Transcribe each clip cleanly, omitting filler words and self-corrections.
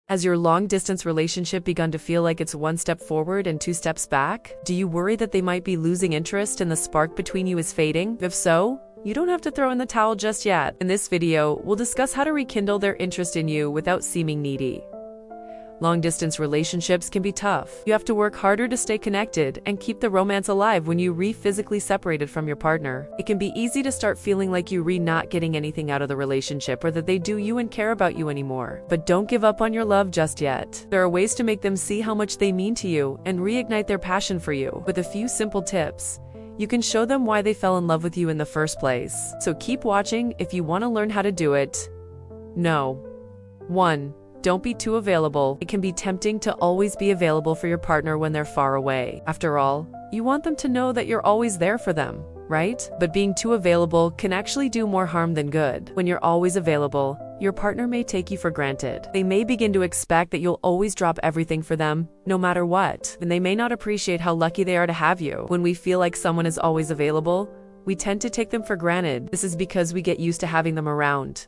Has your long-distance relationship begun to feel like it's one step forward and two steps back? Do you worry that they might be losing interest and the spark between you is fading? If so, you don't have to throw in the towel just yet. In this video, we'll discuss how to rekindle their interest in you without seeming needy. Long-distance relationships can be tough. You have to work harder to stay connected and keep the romance alive when you physically separated from your partner. It can be easy to start feeling like you not getting anything out of the relationship or that they do you and care about you anymore. But don't give up on your love just yet. There are ways to make them see how much they mean to you and reignite their passion for you. With a few simple tips, you can show them why they fell in love with you in the first place. So keep watching if you want to learn how to do it. No. 1. Don't be too available. It can be tempting to always be available for your partner when they're far away. After all, you want them to know that you're always there for them, right? But being too available can actually do more harm than good. When you're always available, your partner may take you for granted. They may begin to expect that you'll always drop everything for them, no matter what, and they may not appreciate how lucky they are to have you. When we feel like someone is always available, we tend to take them for granted. This is because we get used to having them around,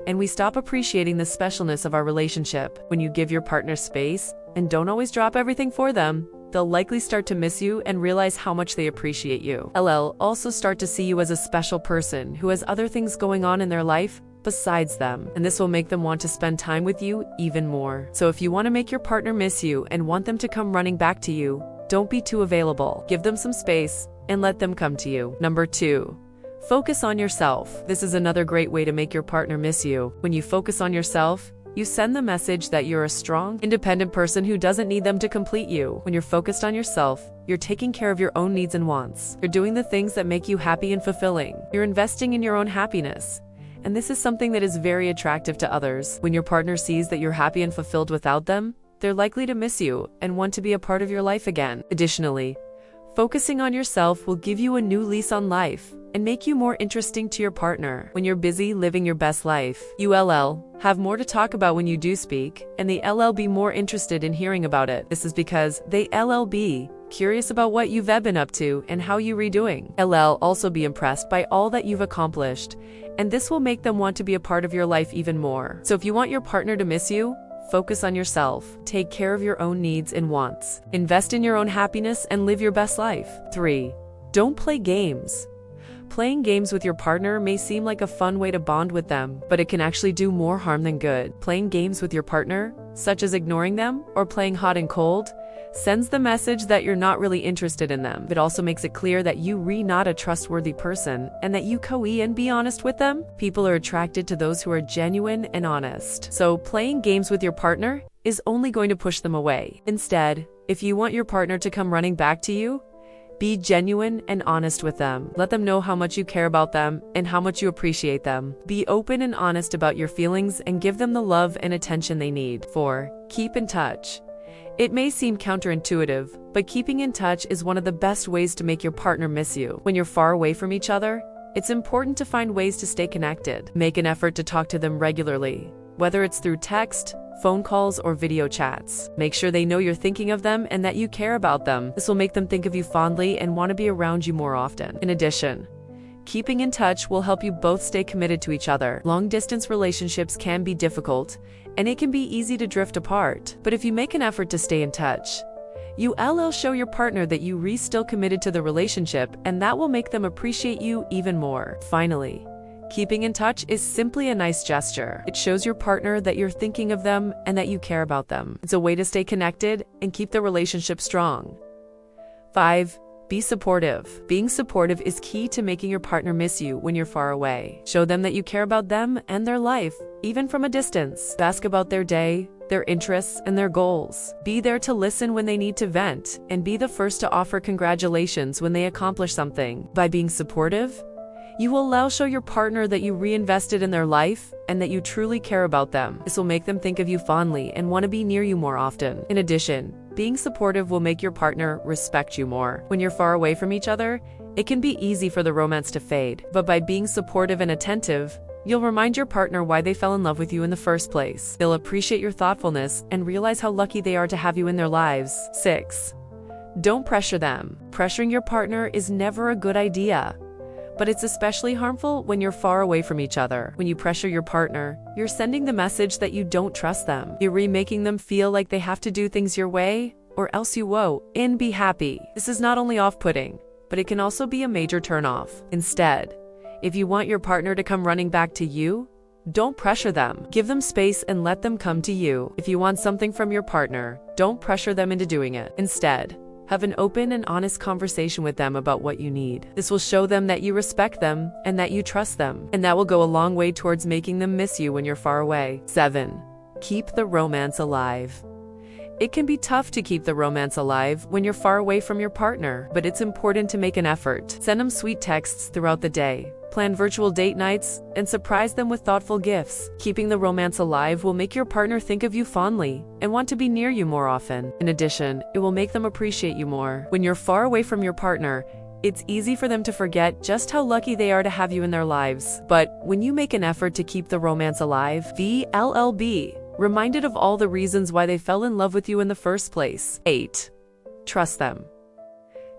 and we stop appreciating the specialness of our relationship. When you give your partner space and don't always drop everything for them, they'll likely start to miss you and realize how much they appreciate you. Also start to see you as a special person who has other things going on in their life besides them, and this will make them want to spend time with you even more. So if you want to make your partner miss you and want them to come running back to you, don't be too available. Give them some space and let them come to you. Number 2. Focus on yourself. This is another great way to make your partner miss you. When you focus on yourself, you send the message that you're a strong, independent person who doesn't need them to complete you. When you're focused on yourself, you're taking care of your own needs and wants. You're doing the things that make you happy and fulfilling. You're investing in your own happiness. And this is something that is very attractive to others. When your partner sees that you're happy and fulfilled without them, they're likely to miss you and want to be a part of your life again. Additionally, focusing on yourself will give you a new lease on life and make you more interesting to your partner. When you're busy living your best life, you have more to talk about when you do speak, and the be more interested in hearing about it. This is because they be curious about what you've been up to and how you redoing. Also be impressed by all that you've accomplished, and this will make them want to be a part of your life even more. So if you want your partner to miss you, focus on yourself. Take care of your own needs and wants. Invest in your own happiness and live your best life. 3. Don't play games. Playing games with your partner may seem like a fun way to bond with them, but it can actually do more harm than good. Playing games with your partner, such as ignoring them or playing hot and cold, sends the message that you're not really interested in them. It also makes it clear that you not a trustworthy person and that you and be honest with them. People are attracted to those who are genuine and honest. So playing games with your partner is only going to push them away. Instead, if you want your partner to come running back to you, be genuine and honest with them. Let them know how much you care about them and how much you appreciate them. Be open and honest about your feelings and give them the love and attention they need. 4. Keep in touch. It may seem counterintuitive, but keeping in touch is one of the best ways to make your partner miss you. When you're far away from each other, it's important to find ways to stay connected. Make an effort to talk to them regularly, whether it's through text, phone calls, or video chats. Make sure they know you're thinking of them and that you care about them. This will make them think of you fondly and want to be around you more often. In addition, keeping in touch will help you both stay committed to each other. Long-distance relationships can be difficult, and it can be easy to drift apart. But if you make an effort to stay in touch, you show your partner that you still committed to the relationship, and that will make them appreciate you even more. Finally, keeping in touch is simply a nice gesture. It shows your partner that you're thinking of them and that you care about them. It's a way to stay connected and keep the relationship strong. 5. Be supportive. Being supportive is key to making your partner miss you when you're far away. Show them that you care about them and their life, even from a distance. Ask about their day, their interests, and their goals. Be there to listen when they need to vent, and be the first to offer congratulations when they accomplish something. By being supportive, you will show your partner that you reinvested in their life and that you truly care about them. This will make them think of you fondly and want to be near you more often. In addition, being supportive will make your partner respect you more. When you're far away from each other, it can be easy for the romance to fade. But by being supportive and attentive, you'll remind your partner why they fell in love with you in the first place. They'll appreciate your thoughtfulness and realize how lucky they are to have you in their lives. 6. Don't pressure them. Pressuring your partner is never a good idea. But it's especially harmful when you're far away from each other. When you pressure your partner, you're sending the message that you don't trust them. You're remaking them feel like they have to do things your way, or else you won't be happy. This is not only off-putting, but it can also be a major turnoff. Instead, if you want your partner to come running back to you, don't pressure them. Give them space and let them come to you. If you want something from your partner, don't pressure them into doing it. Instead, have an open and honest conversation with them about what you need. This will show them that you respect them and that you trust them, and that will go a long way towards making them miss you when you're far away. 7. Keep the romance alive. It can be tough to keep the romance alive when you're far away from your partner, but it's important to make an effort. Send them sweet texts throughout the day. Plan virtual date nights, and surprise them with thoughtful gifts. Keeping the romance alive will make your partner think of you fondly and want to be near you more often. In addition, it will make them appreciate you more. When you're far away from your partner, it's easy for them to forget just how lucky they are to have you in their lives. But when you make an effort to keep the romance alive, be reminded of all the reasons why they fell in love with you in the first place. 8. Trust them.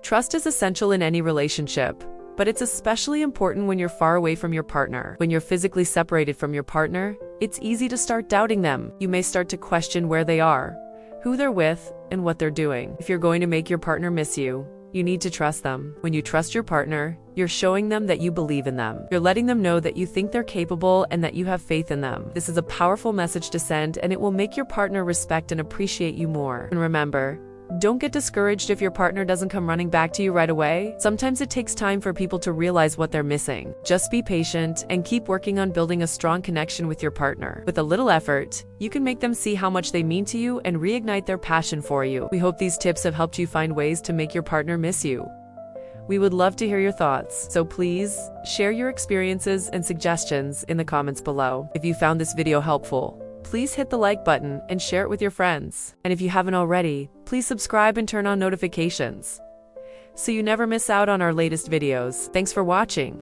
Trust is essential in any relationship, but it's especially important when you're far away from your partner. When you're physically separated from your partner, it's easy to start doubting them. You may start to question where they are, who they're with, and what they're doing. If you're going to make your partner miss you, you need to trust them. When you trust your partner, you're showing them that you believe in them. You're letting them know that you think they're capable and that you have faith in them. This is a powerful message to send, and it will make your partner respect and appreciate you more. And remember, don't get discouraged if your partner doesn't come running back to you right away. Sometimes it takes time for people to realize what they're missing. Just be patient and keep working on building a strong connection with your partner. With a little effort, you can make them see how much they mean to you and reignite their passion for you. We hope these tips have helped you find ways to make your partner miss you. We would love to hear your thoughts, so please share your experiences and suggestions in the comments below. If you found this video helpful, please hit the like button and share it with your friends. And if you haven't already, please subscribe and turn on notifications so you never miss out on our latest videos. Thanks for watching.